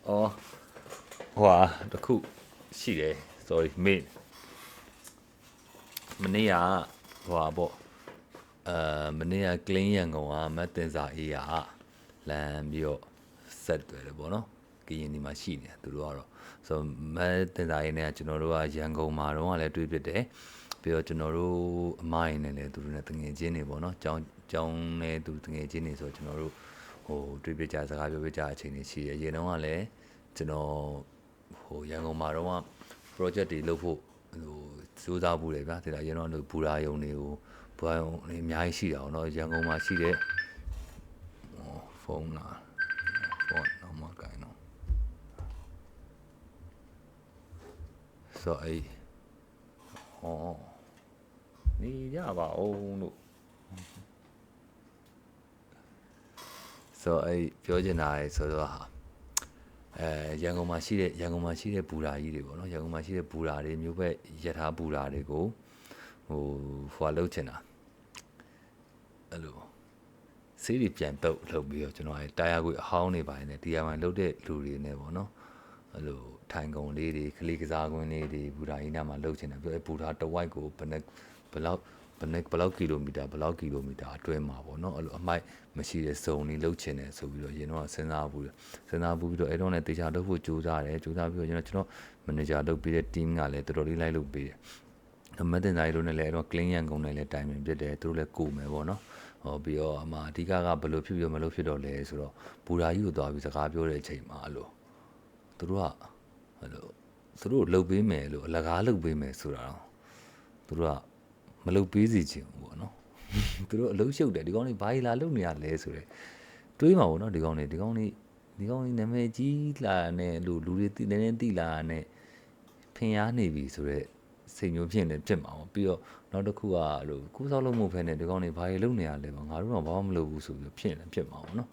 အော်ဟွာတခုရှိတယ် sorry မေ့မနေ့ကဟွာပေါ့မနေ့က clean ရန်ကုန်ကမတ်တင်စာအေးရလမ်းပြီးတော့ဆက်တွေ့တယ်ပေါ့နော်ကရင်ဒီမှာရှိနေသူတို့ကတော့ဆိုမတ်တင်စာအေးနဲ့ကျွန်တော်တို့ကရန်ကုန်မှာတော့လည်းတွေ့ဖြစ်တယ်ပြီးတော့ကျွန်တော်တို့အမိုင်းနဲ့လည်းသူတို့နဲ့တငယ်ချင်းတွေပေါ့နော်ကျောင်းနဲ့သူတငယ်ချင်းတွေဆိုကျွန်တော်တို့ဟိုတွေ့ပြကြစကားပြောပြကြအချိန်တွေရှိတယ်အရင်တော့ကလည်းကျွန်တော်ဟိုရန်ကုန်မှာတော့ project တွေလုပ်ဖို့ဟိုစူးစမ်းဖို့လေဗျာဒါရန်တော့ဘူရာယုံတွေကိုဘူရာယုံတွေအများကြီးရှိတာအောင်เนาะရန်ကုန်မှာရှိတဲ့ဖုန်းလားဖုန်းတော့မကိုင်းတော့ဆိုအဲ့ဟောနေရပါအောင်လို့ဆိုအဲ့ပြောချင်တာလေဆိုတော့ရန်ကုန်မှာရှိတဲ့ဘူရာကြီးတွေပေါ့နော်ရန်ကုန်မှာရှိတဲ့ဘူရာတွေမျိုးပဲယထာဘူရာတွေကိုဟိုဖွာလောက်ချင်တာအဲ့လိုဆေးတွေပြန်တုပ်လုပ်ပြီးတော့ကျွန်တော်အဲတာယာခွေအဟောင်းတွေပါတယ်နဲ့ DIY လုပ်တဲ့လူတွေနဲ့ပေါ့နော်အဲ့လိုထိုင်ကုန်လေးတွေကလေးကစားကွင်းလေးတွေဘူရာကြီးနာမှာလုပ်ချင်တယ်ပြီးတော့ဘူရာတဝိုက်ကိုဘယ်လောက်ကီလိုမီတာအတွဲမှာပေါ့နော်အဲ့လိုအမိုက်မရှိတဲ့စုံလေးလှုပ်ချင်တယ်ဆိုပြီးတော့ရင်တော့စဉ်းစားဘူးပြီးတော့အဲ့တော့လည်းတေချာလုပ်ဖို့ကြိုးစားပြီးတော့ကျွန်တော်မန်နေဂျာလုပ်ပြီးတဲ့ team ကလည်းတော်တော်လေးလိုက်လုပ်ပေးတယ်မတ်တင်စာရီတို့နဲ့လည်းအဲ့တော့ clean ရန်ကုန်နဲ့လည်းတိုင်ပင်ဖြစ်တယ်သူတို့လည်းကိုမယ်ပေါ့နော်ဟောပြီးတော့အမှအဓိကဘယ်လိုဖြစ်ပြီးမလို့ဖြစ်တော့လဲဆိုတော့ဘူရာကြီးကိုသွားပြီးစကားပြောတဲ့အချိန်မှာအဲ့လိုသူတို့ကအဲ့လိုသူတို့လှုပ်ပေးမယ်လို့အလကားလှုပ်ပေးမယ်ဆိုတာတော့သူတို့ကမလှုပ်ပေးစီချင်ဘူးပေါ့နော်သူတို့အလုံးရှုပ်တယ်ဒီကောင်းလေးဘာကြီးလာလှုပ်နေရလဲဆိုတော့တွေးမှာပေါ့နော်ဒီကောင်းလေးနာမည်ကြီးလာနဲ့လူတွေနည်းနည်းတိလာနဲ့ဖင်ရားနေပြီဆိုတော့စိတ်မျိုးဖြစ်နေဖြစ်မှာပေါ့ပြီးတော့နောက်တစ်ခုကအဲ့လိုကိုးစားလို့မဟုတ်ဖ ೇನೆ ဒီကောင်းလေးဘာကြီးလှုပ်နေရလဲပေါ့ငါတို့တော့ဘာမှမလုပ်ဘူးဆိုပြီးဖြစ်မှာပေါ့နော်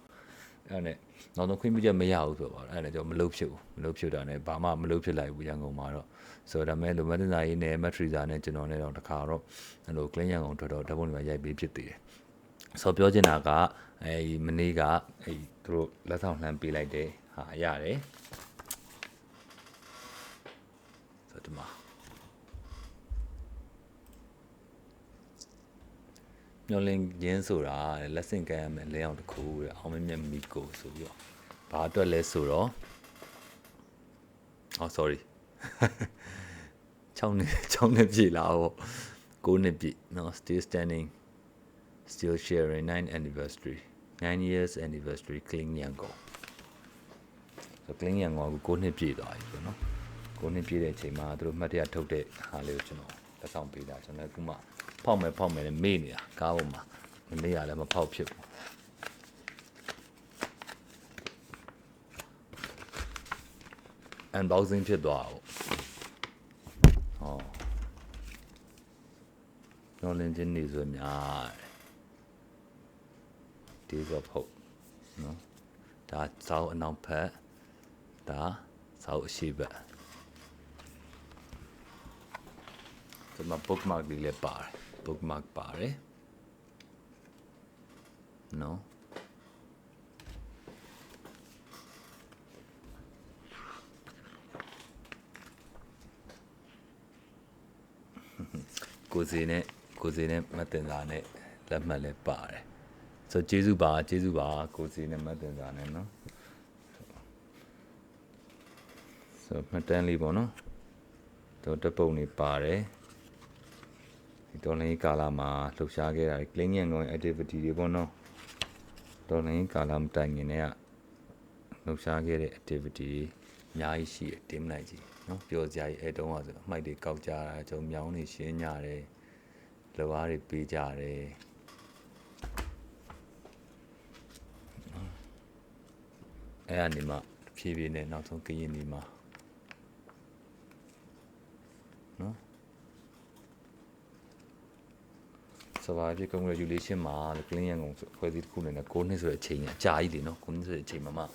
အဲ့နဲ့နောက်တော့ခွင့်ပြုချက်မရဘူးဆိုတော့အဲ့ဒါကြောင့်မလုပ်ဖြစ်တာနဲ့ဘာမှမလုပ်ဖြစ်လိုက်ဘူးရန်ကုန်မှာတော့ဆိုတော့ဒါမဲ့လိုမတ်တင်စာရေးနဲ့မက်ထရီစာနဲ့ကျွန်တော်နဲ့တော့တခါတော့အဲ့လို clean ရန်ကုန်ထွက်တော့ဓာတ်ပုံတွေရိုက်ပေးဖြစ်သေးတယ်ဆိုပြောချင်တာကအဲဒီမနေ့ကအဲသူတို့လက်ဆောင်လှမ်းပေးလိုက်တယ်ဟာရတယ်ဆိုတော့ဒီမှာမျောလင်းရင်းဆိုတာလက်ဆင့်ကမ်းရမယ်လဲအောင်တစ်ခုတဲ့အောင်မမြတ်မီကိုဆိုပြီးတော့ဘာအတွက်လဲဆိုတော့sorry 6နှစ်ပြည့်လာတော့9နှစ်ပြည့်เนาะ still standing still sharing 9 years anniversary clean ရန်ကုန်ဆို clean ရန်ကုန်ကို9နှစ်ပြည့်သွားပြီပေါ့နော်9နှစ်ပြည့်တဲ့အချိန်မှာသူတို့မှတ်တရထုတ်တဲ့ဟာလေးကိုကျွန်တော်လက်ဆောင်ပေးတာကျွန်တော်အခုမှဖောက်မယ်နဲ့မေ့နေတာကားပေါ်မှာမနေ့ကလည်းမဖောက်ဖြစ်ဘူးunboxing ဖြစ်သွားတော့ဟောနော်လင်းချင်းနေဆိုများဒီကဖို့နော်ဒါစောက်အနောက်ဖက်ဒါစောက်အရှိဘက်ဒီမှာ bookmark လေးလည်းပါတယ် bookmark ပါတယ်နော်ကိုစီနဲ့မတ်တင်စာနဲ့လက်မှတ်လည်းပါတယ်ဆိုကျေးဇူးပါကိုစီနဲ့မတ်တင်စာနဲ့နော်ဆိုမှတ်တမ်းလေးပေါ့နော်တော့တပုံလေးပါတယ်ဒီတော်လိုင်းကာလာမှာလှုပ်ရှားခဲ့တာ clean ရန်ကုန် activity တွေပေါ့နော်တော်လိုင်းကာလာမတိုင်ခင်တည်းကလှုပ်ရှားခဲ့တဲ့ activity အများကြီးရှိတယ်တင်းလိုက်ကြည့်နော်ပျော်စရာကြီးအဲတုံးอ่ะဆိုအမိုက်တွေကောက်ကြတာကျွန်တော်မြောင်းနေရှင်းကြတယ်လောအားတွေပေးကြတယ်အဲ့အနေမှာဖြည်းဖြည်းနဲ့နောက်ဆုံးကရင်ဒီမှာနော်စပါးပြေ congratulation မှာ clean ရန်ကုန်ဖွဲ့စည်းတစ်ခုနဲ့9နှစ်ဆိုတဲ့အချိန်အကြာကြီးလေနော်9နှစ်ဆိုတဲ့အချိန်မှာ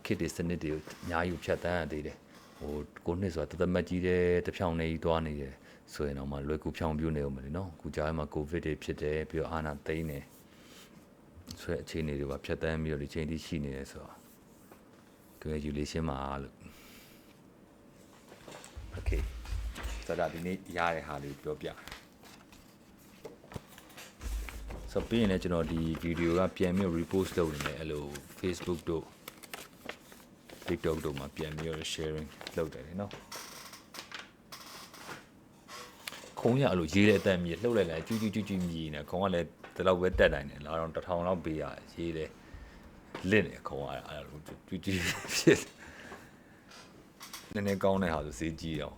ခစ်တွေစနစ်တွေအများကြီးဖြတ်တန်းရသေးတယ်ဟို9နှစ်ဆိုတာတသက်မကြီးတဲ့တဖြောင်းနေကြီးသွားနေတယ်ဆိုရင်တော့မှလွယ်ကူဖြောင်းပြနေအောင်မလို့နော်အခုကြားမှာကိုဗစ်တွေဖြစ်တယ်ပြီးတော့အာနာသိမ်းတယ်ဆိုတဲ့အခြေအနေတွေပါဖြတ်တန်းပြီးတော့ဒီချိန်ထိရှိနေတယ်ဆိုတော့ congratulation ပါလို့ okay ဆိုတော့ဒီနေ့ရတဲ့ဟာလေးပြောပြဆိုပြီးရင်လည်းကျွန်တော်ဒီဗီဒီယိုကပြန်ပြီး repost လုပ်နေတယ်အဲ့လို Facebook တို့ TikTok တို့မှာပြန်ပြီး sharing လုပ်တယ်နော်ခုံးရအဲ့လိုရေးတဲ့အတက်မြေလှုပ်လိုက်လိုက်ကျူးမြည်နေခုံးကလည်းဒီလောက်ပဲတက်နိုင်တယ်လာတော့1000လောက်ပေးရရေးတယ်လစ်နေခုံးကအဲ့လိုကျူးဖြစ်နည်းနည်းကောင်းတဲ့ဟာဆိုစေးကြည့်အောင်